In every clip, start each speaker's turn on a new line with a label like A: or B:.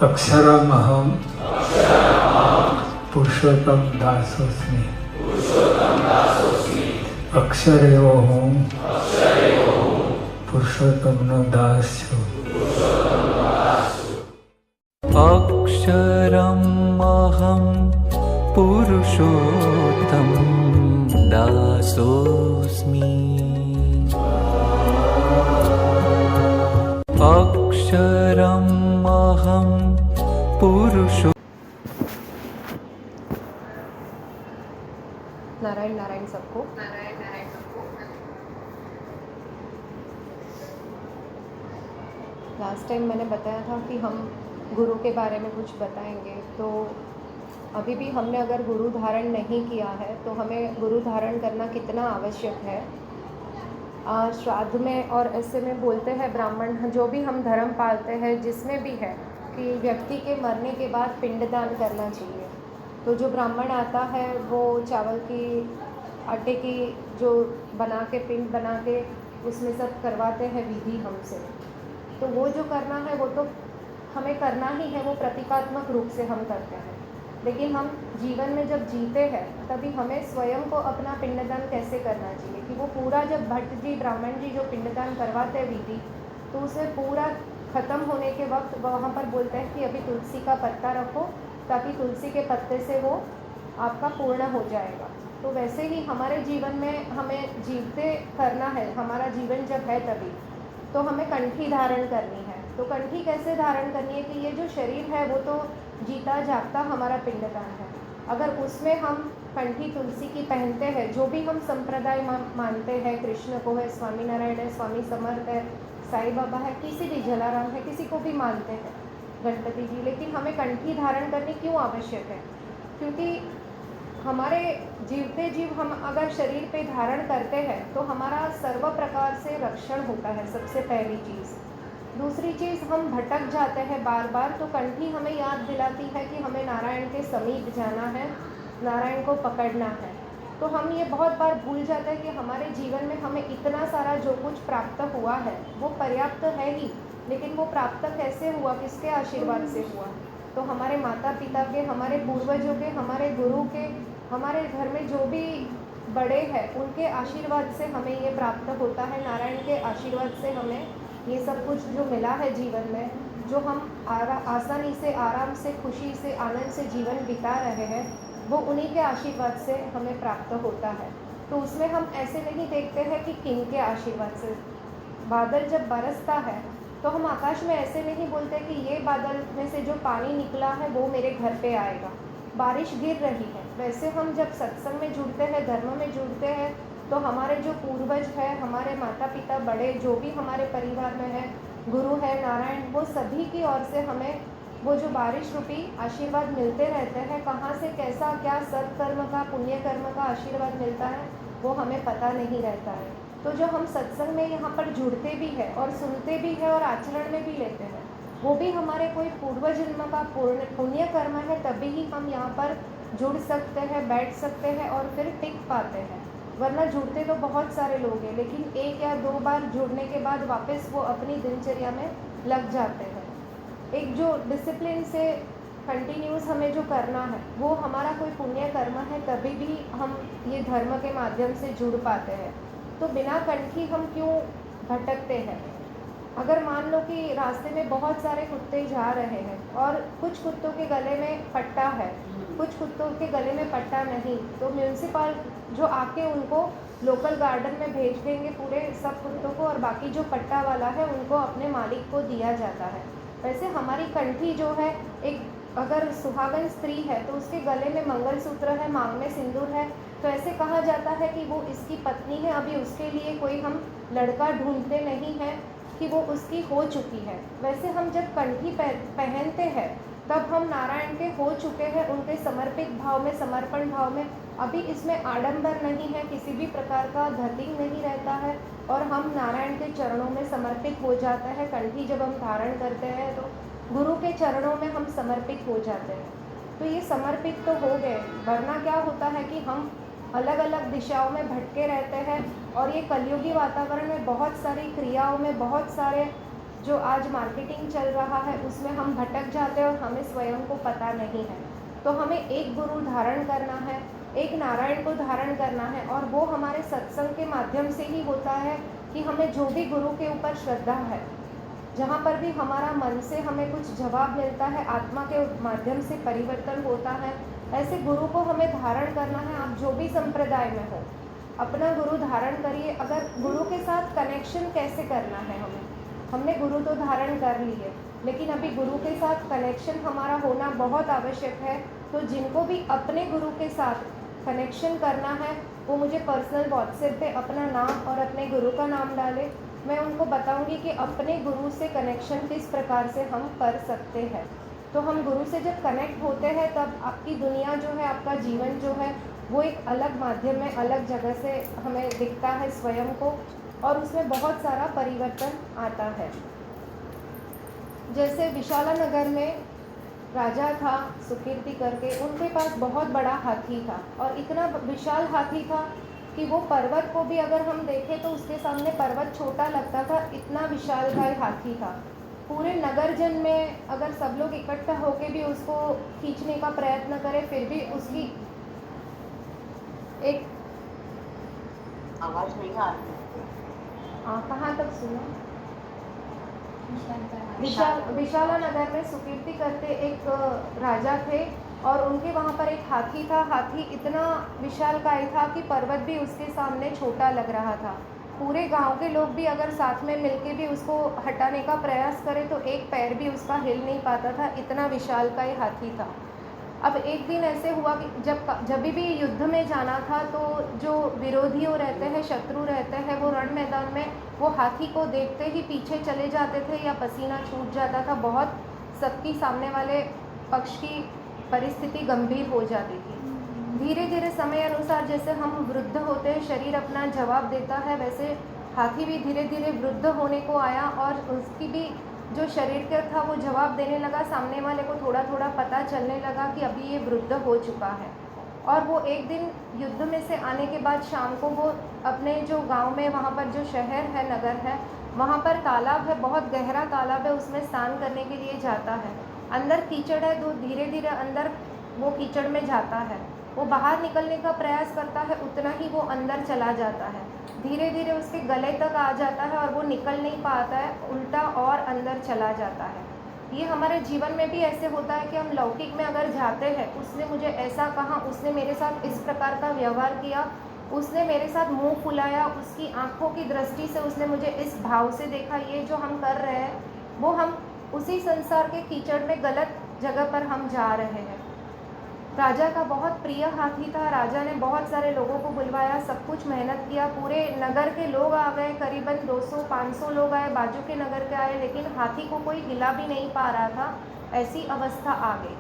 A: अक्षरमहं पुरुषोत्तम दासोस्मि। अक्षर एवो हूँ, पुरुषोत्तमनो दास छूं।
B: अक्षरम् अहं पुरुषोत्तम दासोऽस्मि। अक्षरम् अहं पुरुषो।
C: नारायण नारायण सबको। लास्ट टाइम मैंने बताया था कि हम गुरु के बारे में कुछ बताएंगे, तो अभी भी हमने अगर गुरु धारण नहीं किया है तो हमें गुरु धारण करना कितना आवश्यक है। श्राद्ध में और ऐसे में बोलते हैं ब्राह्मण, जो भी हम धर्म पालते हैं जिसमें भी है, कि व्यक्ति के मरने के बाद पिंडदान करना चाहिए। तो जो ब्राह्मण आता है वो चावल की आटे की जो बना के पिंड बना के उसमें सब करवाते हैं विधि हमसे। तो वो जो करना है वो तो हमें करना ही है, वो प्रतीकात्मक रूप से हम करते हैं। लेकिन हम जीवन में जब जीते हैं तभी हमें स्वयं को अपना पिंडदान कैसे करना चाहिए, कि वो पूरा जब भट्ट जी ब्राह्मण जी जो पिंडदान करवाते हैं विधि, तो उसे पूरा ख़त्म होने के वक्त वहाँ पर बोलते हैं कि अभी तुलसी का पत्ता रखो, ताकि तुलसी के पत्ते से वो आपका पूर्ण हो जाएगा। तो वैसे ही हमारे जीवन में हमें जीवते करना है, हमारा जीवन जब है तभी तो हमें कंठी धारण करनी है। तो कंठी कैसे धारण करनी है, कि ये जो शरीर है वो तो जीता जागता हमारा पिंडदान है। अगर उसमें हम कंठी तुलसी की पहनते हैं, जो भी हम संप्रदाय मानते हैं, कृष्ण को है, स्वामीनारायण है, स्वामी समर्थ है, साईं बाबा है, किसी भी जलाराम है, किसी को भी मानते हैं, गणपति जी, लेकिन हमें कंठी धारण करनी क्यों आवश्यक है? क्योंकि हमारे जीवते जीव हम अगर शरीर पे धारण करते हैं तो हमारा सर्व प्रकार से रक्षण होता है, सबसे पहली चीज़। दूसरी चीज़, हम भटक जाते हैं बार बार, तो कंठी हमें याद दिलाती है कि हमें नारायण के समीप जाना है, नारायण को पकड़ना है। तो हम ये बहुत बार भूल जाते हैं कि हमारे जीवन में हमें इतना सारा जो कुछ प्राप्त हुआ है वो पर्याप्त है ही, लेकिन वो प्राप्त कैसे हुआ, किसके आशीर्वाद से हुआ? तो हमारे माता पिता के, हमारे पूर्वजों के, हमारे गुरु के, हमारे घर में जो भी बड़े हैं उनके आशीर्वाद से हमें ये प्राप्त होता है। नारायण के आशीर्वाद से हमें ये सब कुछ जो मिला है जीवन में, जो हम आसानी से, आराम से, खुशी से, आनंद से जीवन बिता रहे हैं, वो उन्हीं के आशीर्वाद से हमें प्राप्त होता है। तो उसमें हम ऐसे नहीं देखते हैं कि किन के आशीर्वाद से। बादल जब बरसता है तो हम आकाश में ऐसे नहीं बोलते कि ये बादल में से जो पानी निकला है वो मेरे घर पे आएगा, बारिश गिर रही है। वैसे हम जब सत्संग में जुड़ते हैं, धर्म में जुड़ते हैं, तो हमारे जो पूर्वज है, हमारे माता पिता, बड़े जो भी हमारे परिवार में है, गुरु है, नारायण, वो सभी की ओर से हमें वो जो बारिश रूपी आशीर्वाद मिलते रहते हैं। कहाँ से कैसा क्या सत्कर्म का, पुण्य कर्म का आशीर्वाद मिलता है वो हमें पता नहीं रहता है। तो जो हम सत्संग में यहाँ पर जुड़ते भी हैं और सुनते भी हैं और आचरण में भी लेते हैं, वो भी हमारे कोई पूर्व जन्म का पुण्य कर्म है, तभी ही हम यहाँ पर जुड़ सकते हैं, बैठ सकते हैं और फिर टिक पाते हैं। वरना जुड़ते तो बहुत सारे लोग हैं, लेकिन एक या दो बार जुड़ने के बाद वापस वो अपनी दिनचर्या में लग जाते हैं। एक जो डिसिप्लिन से कंटिन्यूस हमें जो करना है वो हमारा कोई पुण्य कर्म है, तभी भी हम ये धर्म के माध्यम से जुड़ पाते हैं। तो बिना कंठी हम क्यों भटकते हैं? अगर मान लो कि रास्ते में बहुत सारे कुत्ते जा रहे हैं और कुछ कुत्तों के गले में पट्टा है, कुछ कुत्तों के गले में पट्टा नहीं, तो म्यूनसिपल जो आके उनको लोकल गार्डन में भेज देंगे पूरे सब कुत्तों को, और बाकी जो पट्टा वाला है उनको अपने मालिक को दिया जाता है। वैसे हमारी कंठी जो है, एक अगर सुहागन स्त्री है तो उसके गले में मंगलसूत्र है, मांग में सिंदूर है, तो ऐसे कहा जाता है कि वो इसकी पत्नी है। अभी उसके लिए कोई हम लड़का ढूंढते नहीं हैं कि वो उसकी हो चुकी है। वैसे हम जब कंठी पहनते हैं तब हम नारायण के हो चुके हैं, उनके समर्पित भाव में, समर्पण भाव में। अभी इसमें आडंबर नहीं है, किसी भी प्रकार का धतिंग नहीं रहता है, और हम नारायण के चरणों में समर्पित हो जाते हैं। कंठी जब हम धारण करते हैं तो गुरु के चरणों में हम समर्पित हो जाते हैं। तो ये समर्पित तो हो गए, वरना क्या होता है कि हम अलग अलग दिशाओं में भटके रहते हैं, और ये कलयुगी वातावरण में बहुत सारी क्रियाओं में, बहुत सारे जो आज मार्केटिंग चल रहा है उसमें हम भटक जाते हैं और हमें स्वयं को पता नहीं है। तो हमें एक गुरु धारण करना है, एक नारायण को धारण करना है, और वो हमारे सत्संग के माध्यम से ही होता है कि हमें जो भी गुरु के ऊपर श्रद्धा है, जहाँ पर भी हमारा मन से हमें कुछ जवाब मिलता है, आत्मा के माध्यम से परिवर्तन होता है, ऐसे गुरु को हमें धारण करना है। आप जो भी संप्रदाय में हो, अपना गुरु धारण करिए। अगर गुरु के साथ कनेक्शन कैसे करना है, हमने गुरु तो धारण कर लिए, लेकिन अभी गुरु के साथ कनेक्शन हमारा होना बहुत आवश्यक है। तो जिनको भी अपने गुरु के साथ कनेक्शन करना है, वो मुझे पर्सनल व्हाट्सएप पे अपना नाम और अपने गुरु का नाम डाले। मैं उनको बताऊंगी कि अपने गुरु से कनेक्शन किस प्रकार से हम कर सकते हैं। तो हम गुरु से जब कनेक्ट होते हैं तब आपकी दुनिया जो है, आपका जीवन जो है, वो एक अलग माध्यम में, अलग जगह से हमें दिखता है स्वयं को, और उसमें बहुत सारा परिवर्तन आता है। जैसे विशाला नगर में राजा था सुकीर्ति करके, उनके पास बहुत बड़ा हाथी था, और इतना विशाल हाथी था कि वो पर्वत को भी अगर हम देखें तो उसके सामने पर्वत छोटा लगता था, इतना विशालकाय हाथी था। पूरे नगर जन में अगर सब लोग इकट्ठा होकर भी उसको खींचने का प्रयत्न करें, फिर भी उसकी एक
D: आवाज नहीं आ रही।
C: कहाँ तक सुना? विशाला नगर में सुकीर्ति करते एक राजा थे, और उनके वहाँ पर एक हाथी था। हाथी इतना विशालकाय था कि पर्वत भी उसके सामने छोटा लग रहा था। पूरे गांव के लोग भी अगर साथ में मिलके भी उसको हटाने का प्रयास करें तो एक पैर भी उसका हिल नहीं पाता था, इतना विशालकाय हाथी था। अब एक दिन ऐसे हुआ कि जब भी युद्ध में जाना था, तो जो विरोधियों रहते हैं, शत्रु रहते हैं, वो रण मैदान में वो हाथी को देखते ही पीछे चले जाते थे या पसीना छूट जाता था। बहुत सबकी सामने वाले पक्ष की परिस्थिति गंभीर हो जाती थी। धीरे धीरे समय अनुसार जैसे हम वृद्ध होते हैं, शरीर अपना जवाब देता है, वैसे हाथी भी धीरे धीरे वृद्ध होने को आया, और उसकी भी जो शरीर का था वो जवाब देने लगा। सामने वाले को थोड़ा थोड़ा पता चलने लगा कि अभी ये वृद्ध हो चुका है। और वो एक दिन युद्ध में से आने के बाद शाम को वो अपने जो गांव में, वहाँ पर जो शहर है, नगर है, वहाँ पर तालाब है, बहुत गहरा तालाब है, उसमें स्नान करने के लिए जाता है। अंदर कीचड़ है, तो धीरे धीरे अंदर वो कीचड़ में जाता है। वो बाहर निकलने का प्रयास करता है, उतना ही वो अंदर चला जाता है। धीरे धीरे उसके गले तक आ जाता है और वो निकल नहीं पाता है, उल्टा और अंदर चला जाता है। ये हमारे जीवन में भी ऐसे होता है कि हम लौकिक में अगर जाते हैं, उसने मुझे ऐसा कहा, उसने मेरे साथ इस प्रकार का व्यवहार किया, उसने मेरे साथ मुंह फुलाया, उसकी आंखों की दृष्टि से उसने मुझे इस भाव से देखा, ये जो हम कर रहे हैं वो हम उसी संसार के कीचड़ में गलत जगह पर हम जा रहे हैं। राजा का बहुत प्रिय हाथी था। राजा ने बहुत सारे लोगों को बुलवाया, सब कुछ मेहनत किया, पूरे नगर के लोग आ गए, करीबन 200-500 लोग आए, बाजू के नगर के आए, लेकिन हाथी को कोई हिला भी नहीं पा रहा था। ऐसी अवस्था आ गई।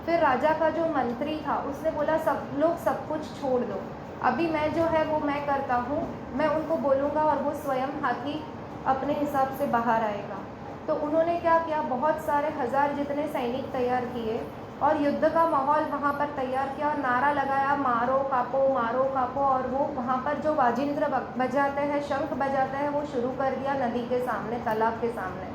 C: फिर राजा का जो मंत्री था उसने बोला, सब लोग सब कुछ छोड़ दो, अभी मैं जो है वो मैं करता हूँ, मैं उनको बोलूँगा और वो स्वयं हाथी अपने हिसाब से बाहर आएगा। तो उन्होंने क्या किया, बहुत सारे 1000 जितने सैनिक तैयार किए और युद्ध का माहौल वहाँ पर तैयार किया और नारा लगाया, मारो कापो, मारो कापो। और वो वहाँ पर जो वाजिंत्र बजाते हैं, शंख बजाते हैं, वो शुरू कर दिया नदी के सामने, तालाब के सामने।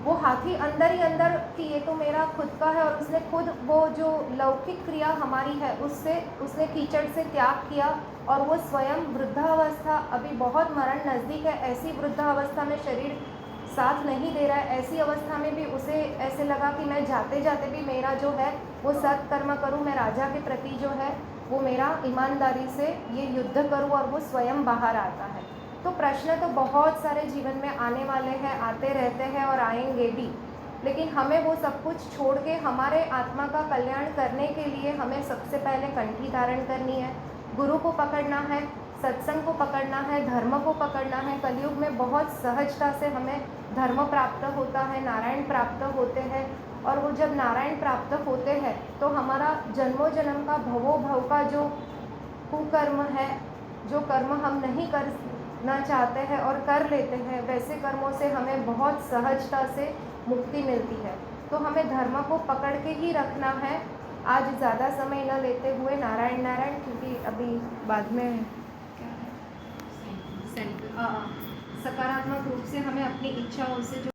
C: वो हाथी अंदर ही अंदर कि ये तो मेरा खुद का है, और उसने खुद वो जो लौकिक क्रिया हमारी है उसने कीचड़ से त्याग किया, और वो स्वयं वृद्धावस्था, अभी बहुत मरण नज़दीक है, ऐसी वृद्धावस्था में शरीर साथ नहीं दे रहा है, ऐसी अवस्था में भी उसे ऐसे लगा कि मैं जाते जाते भी मेरा जो है वो सत्कर्म करूं, मैं राजा के प्रति जो है वो मेरा ईमानदारी से ये युद्ध करूं, और वो स्वयं बाहर आता है। तो प्रश्न तो बहुत सारे जीवन में आने वाले हैं, आते रहते हैं और आएंगे भी, लेकिन हमें वो सब कुछ छोड़ के हमारे आत्मा का कल्याण करने के लिए हमें सबसे पहले कंठी धारण करनी है, गुरु को पकड़ना है, सत्संग को पकड़ना है, धर्म को पकड़ना है। कलयुग में बहुत सहजता से हमें धर्म प्राप्त होता है, नारायण प्राप्त होते हैं, और वो जब नारायण प्राप्त होते हैं तो हमारा जन्मों जन्म का भवो भव का जो कुकर्म है, जो कर्म हम नहीं करना चाहते हैं और कर लेते हैं, वैसे कर्मों से हमें बहुत सहजता से मुक्ति मिलती है। तो हमें धर्म को पकड़ के ही रखना है। आज ज़्यादा समय न लेते हुए नारायण नारायण, क्योंकि अभी बाद में क्या है, सकारात्मक रूप से हमें अपनी इच्छाओं से जो